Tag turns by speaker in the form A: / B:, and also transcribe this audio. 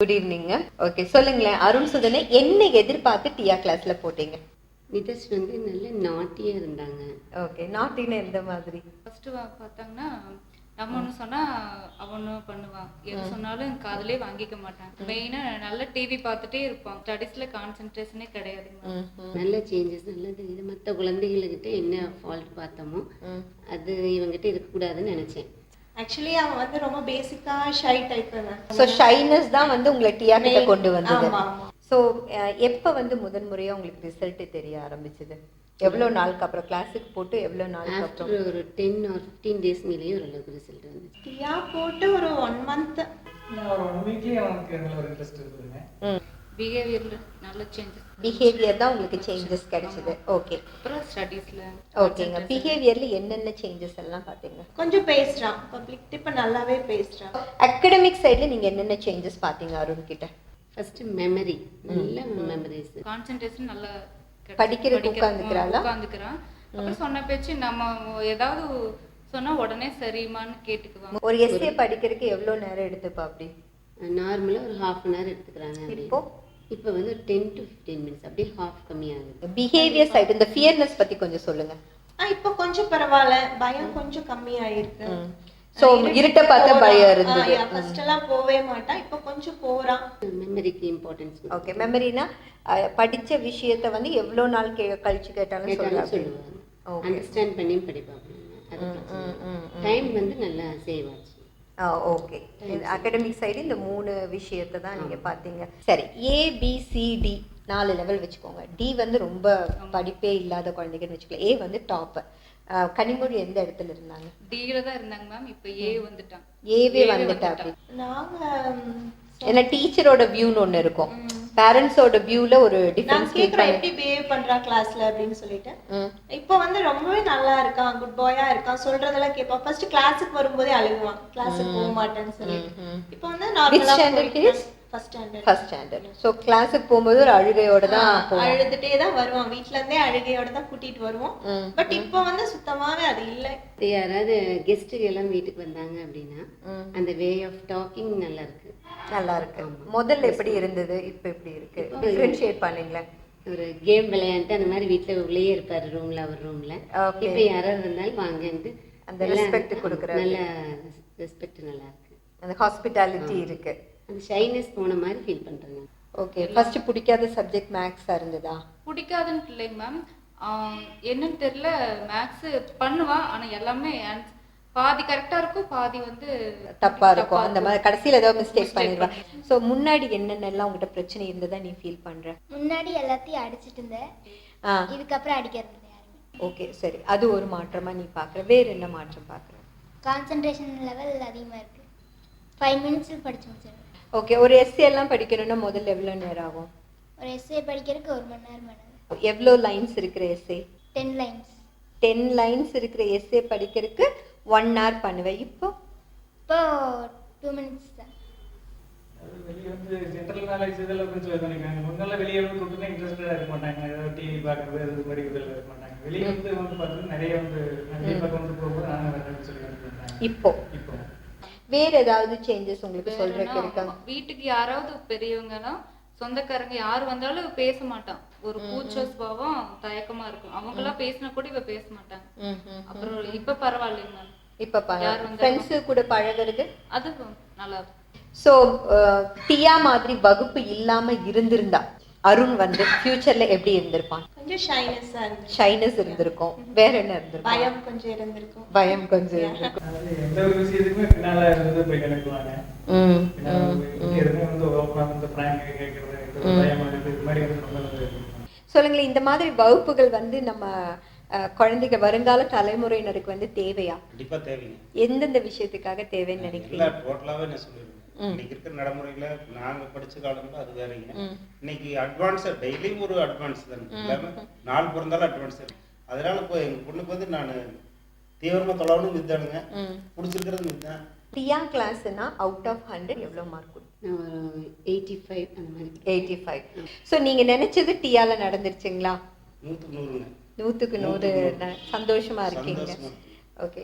A: Good evening. Okay, சொல்லுங்களேன். அருண் சுதனை என்ன எதிர்பார்த்து டியா கிளாஸ்ல போட்டீங்க?
B: நிதர்ஷ் வந்து நல்ல நாட்டியா இருந்தாங்க.
A: ஓகே, நாட்டின்னு எந்த மாதிரி?
C: ஃபர்ஸ்ட் பார்த்தாங்கன்னா நம்ம ஒன்று சொன்னா அவன் ஒன்று பண்ணுவான், எது சொன்னாலும் காதலே வாங்கிக்க மாட்டான். மெயினா நல்ல டிவி பார்த்துட்டே இருப்பான், ஸ்டடீஸ்ல கான்சென்ட்ரேஷனே கிடையாதுங்க.
B: நல்ல சேஞ்சஸ், நல்லது. இது மற்ற குழந்தைகள்கிட்ட என்ன ஃபால்ட் பார்த்தோமோ அது இவங்கிட்ட இருக்கக்கூடாதுன்னு நினைச்சேன்.
D: ஆக்சுவலி அவன் வந்து ரொம்ப பேசிக்கா ஷை டைப்.
A: ஸோ ஷைனஸ் தான் வந்து உங்களை டியா கிட்ட கொண்டு வந்தது.
D: ஆமா ஆமா.
A: ஸோ எப்போ வந்து முதன்முறையா உங்களுக்கு ரிசல்ட் தெரிய ஆரம்பிச்சது? எவ்வளோ நாளுக்கு அப்புறம்? கிளாஸுக்கு போட்டு எவ்வளோ நாளுக்கு
B: ஆஃப்டர்
A: அப்புறம்?
B: ஒரு 10 or 15 டேஸ்லேயே ஓரளவுக்கு ரிசல்ட் வந்துச்சு.
D: டியா போட்டு ஒரு 1 month
E: ஒரு 1 வீக்லயே அவனுக்கு நல்ல ஒரு இன்ட்ரெஸ்ட் இருக்குதுங்க.
C: பிஹேவியர்ல நல்ல சேஞ்சஸ்.
A: பிஹேவியர் தான் உங்களுக்கு சேஞ்சஸ் கிடைச்சது. ஓகே,
C: அப்புறம் ஸ்டடீஸ்ல
A: ஓகேங்க. பிஹேவியர்ல என்னென்ன சேஞ்சஸ் எல்லாம் பார்த்தீங்க?
D: கொஞ்சம் பேசுறான், பப்ளிக் இப்ப நல்லாவே பேசுறான்.
A: அகடமிக் சைடுல நீங்க என்னென்ன சேஞ்சஸ் பார்த்தீங்க அருண் கிட்ட?
B: ஃபர்ஸ்ட் மெமரி, நல்ல மெமரிஸ்.
C: கான்சென்ட்ரேஷன் நல்லா
A: படிக்கிறதுக்கு உட்காந்துக்கிறாளா?
C: உட்காந்துக்கிறான். அப்புறம் சொன்ன பேச்சு நம்ம ஏதாவது சொன்னா உடனே சரிமான்னு கேட்டுக்குவாங்க.
A: ஒரு எஸ்ஏ படிக்கிறதுக்கு எவ்வளோ நேரம் எடுத்துப்பா அப்படி?
B: நார்மலாக ஒரு ½ an hour எடுத்துக்கிறாங்க.
A: இப்போ
B: இப்போ வந்து 10 to 15 minutes, அப்படியே ஹாஃப் கம்மியாகுது.
A: பிஹேவியர் சைடு இந்த ஃபியர்னஸ் பத்தி கொஞ்சம் சொல்லுங்க.
D: இப்போ கொஞ்சம் பரவாயில்ல, பயம் கொஞ்சம் கம்மியாயிருக்கு.
A: சோ இருட்ட பார்த்த பயம் இருந்தது.
D: ஃபர்ஸ்ட் எல்லாம் போவே மாட்டான், இப்போ கொஞ்சம் போறான்.
B: மெமரிக்கு இம்பார்ட்டன்ஸ்.
A: ஓகே, மெமரினா படிச்ச விஷயத்தை வந்து எவ்வளோ நாள் கழிச்சு கேட்டாலும்
B: சொல்லுவாங்க.
A: ஓகே,
B: அண்டர்ஸ்டாண்ட் பண்ணி படிப்பாங்க. அது டைம் வந்து நல்லா சேவ் ஆச்சு.
A: ஓகே. அகடமிக் சைடு இந்த 3 விஷயத்தை தான் நீங்க பார்த்தீங்க. சரி, ABCD 4 லெவல் வச்சுக்கோங்க. டி வந்து ரொம்ப படிப்பே இல்லாத குழந்தைங்கன்னு வச்சுக்கலாம். ஏ வந்து டாப். கனிமொழி எந்த இடத்துல இருந்தாங்க?
C: டில தான் இருந்தாங்க மேம். இப்போ ஏ வந்துட்டான்.
A: ஏவே வந்துட்டா அப்படி.
D: நாங்க
A: ஏன்னா டீச்சரோட வியூன்னு ஒன்று இருக்கும், பேரண்ட்ஸோட வியூல ஒரு
D: நான்
A: டிஃபரன்ஸ்
D: கேக்குறேன் எப்படி பிஹேவ் பண்றா கிளாஸ்ல அப்படின்னு சொல்லிட்டு. இப்போ வந்து ரொம்பவே நல்லா இருக்கான், குட் பாயா இருக்கான், சொல்றதெல்லாம் கேட்பான். ஃபர்ஸ்ட் கிளாஸுக்கு வரும்போதே அழுகுவான், கிளாஸுக்கு போக மாட்டேன்னு சொல்லிட்டு. இப்போ வந்து நார்மலா ஃபர்ஸ்ட் ஸ்டாண்டர்ட். ஸோ கிளாஸுக்கு போகும்போது ஒரு அழுகையோட தான் அழுதுட்டே தான் வருவான். வீட்ல இருந்தே அழுகையோட தான் கூட்டிட்டு வருவோம். பட் இப்போ வந்து சுத்தமாவே அது இல்லை.
B: யாராவது கெஸ்ட்டுகள் எல்லாம் வீட்டுக்கு வந்தாங்க அப்படின்னா அந்த வே ஆஃப் டாக்கிங் நல்லா இருக்கு.
A: நல்லா இருக்கு. முதல்ல எப்படி இருந்தது, இப்போ எப்படி இருக்கு? டிஃபரன்ஷியேட் பண்ணீங்களேன்.
B: ஒரு கேம் விளையாண்டு அந்த மாதிரி வீட்டில் உள்ளேயே இருப்பார் ரூம்ல, அவர் ரூம்ல. இப்போ யாராவது வந்தாலும் வாங்கன்ட்டு
A: அந்த ரெஸ்பெக்ட் கொடுக்குற
B: நல்ல ரெஸ்பெக்ட் நல்லா இருக்கு.
A: அந்த ஹாஸ்பிட்டாலிட்டி இருக்கு.
B: அந்த ஷைனஸ் போன மாதிரி ஃபீல் பண்றாங்க.
A: ஓகே, ஃபர்ஸ்ட் பிடிக்காத சப்ஜெக்ட் மேக்ஸா இருந்ததா?
C: பிடிக்காதுன்னு இல்லைங்க மேம், என்னன்னு தெரியல. மேக்ஸ் பண்ணுவான், ஆனா எல்லாமே பாதி கரெக்டா இருக்கும், பாதி வந்து
A: தப்பா இருக்கும். அந்த மாதிரி கடைசியில ஏதாவது மிஸ்டேக் பண்ணிடுவா. ஸோ முன்னாடி என்னென்னலாம் உங்ககிட்ட பிரச்சனை இருந்ததா நீ ஃபீல் பண்ற?
F: முன்னாடி எல்லாத்தையும் அடிச்சிட்டு இருந்தேன், இதுக்கப்புறம் அடிக்கிறது இல்லை யாருமே.
A: ஓகே, சரி. அது ஒரு மாற்றமா நீ பாக்குற. வேற என்ன மாற்றம் பாக்குற?
F: கான்சன்ட்ரேஷன் லெவல் அதிகமாக இருக்கு. 5 minutes படிச்சு முடிச்சிடுவேன்.
A: ஓகே, ஒரு எஸ்ஏ எல்லாம் படிக்கணும்னா முதல்ல எவ்வளோ நேரம் ஆகும்?
F: ஒரு எஸ்ஏ படிக்கிறதுக்கு 1 மணி நேரம் ஆகுது.
A: எவ்வளோ லைன்ஸ் இருக்கிற எஸ்ஏ?
F: 10 lines.
A: 10 லைன்ஸ் இருக்கிற எஸ்ஏ படிக்கிறதுக்கு 1 hour பண்ணுவேன். இப்போ
F: 2 minutes தான்.
E: வெளியே வந்து ஜென்ரல் நாலேஜ் இதெல்லாம் கொஞ்சம் இது பண்ணிக்காங்க. முன்னால வெளியே வந்து கூப்பிட்டு இன்ட்ரெஸ்டடா இருக்க மாட்டாங்க, ஏதாவது டிவி பார்க்கறது அது படிக்கிறதுல இருக்க மாட்டாங்க. வெளியே வந்து பார்த்தீங்கன்னா நிறைய வந்து வெளியே பக்கம் வந்து போகும்போது நானும் வரேன்னு சொல்லி வந்துருக்காங்க.
A: இப்போ வேற ஏதாவது சேஞ்சஸ் உங்களுக்கு சொல்றதுக்கு இருக்கா?
C: வீட்டுக்கு யாராவது பெரியவங்கன்னா சொந்தக்காரங்க யாரு வந்தாலும் பேச மாட்டான். ஒரு கூச்ச சுபாவம், தயக்கமா இருக்கும். அவங்க எல்லாம் பேசினா கூட இவ பேச மாட்டாங்க. அப்புறம் இப்ப பரவாயில்லைங்க மேம்.
A: இப்ப ஃப்ரெண்ட்ஸ் கூட பழகுறது
C: அது நல்லா இருக்கும்.
A: ஸோ டியா மாதிரி வகுப்பு இல்லாம இருந்திருந்தா அருண் வந்து ஃபியூச்சர்ல எப்படி இருந்திருப்பான்?
D: கொஞ்சம் ஷைனஸா இருந்துச்சு.
A: ஷைனஸ் இருந்திருக்கும். வேற என்ன இருந்திருக்கும்?
D: பயம் கொஞ்சம் இருந்திருக்கும்.
A: பயம் கொஞ்சம் இருந்திருக்கும்.
E: அதாவது எந்த ஒரு விஷயத்துக்குமே பின்னால இருந்து போய் நினைக்குவாங்க. எதுவுமே வந்து ஓப்பனா வந்து பிராங்க் கேட்கறது, பயம் இது மாதிரி வந்து ரொம்ப
A: சொல்லுங்களேன். இந்த மாதிரி வகுப்புகள் வந்து நம்ம குழந்தைங்க வருங்கால தலைமுறையினருக்கு வந்து தேவையா?
G: கண்டிப்பா தேவைங்க.
A: எந்தெந்த விஷயத்துக்காக தேவைன்னு நினைக்கிறீங்க?
G: டோட்டலாவே நான் சொல்லிடுவேன். இன்னைக்கு இருக்கிற நடைமுறையில நாங்க படிச்ச காலத்துல அது வேறீங்க. இன்னைக்கு அட்வான்ஸா டெய்லியும் ஒரு அட்வான்ஸ் தான். எல்லாமே நாள் பிறந்தாலும் அட்வான்ஸ் இருக்கு. அதனால இப்போ எங்க பொண்ணுக்கு வந்து நான் தீவிரமா தொலைவணும் இதுதானுங்க. பிடிச்சிருக்கிறது இதுதான்.
A: டியா கிளாஸ்னா அவுட் ஆஃப் 100 எவ்வளவு மார்க் கொடுக்கும்?
B: ஒரு 85 அந்த மாதிரி.
A: 85. ஸோ நீங்க நினைச்சது டியால நடந்துருச்சுங்களா?
G: 100க்கு 100ங்க.
A: 100க்கு 100 சந்தோஷமா இருக்கீங்க. ஓகே,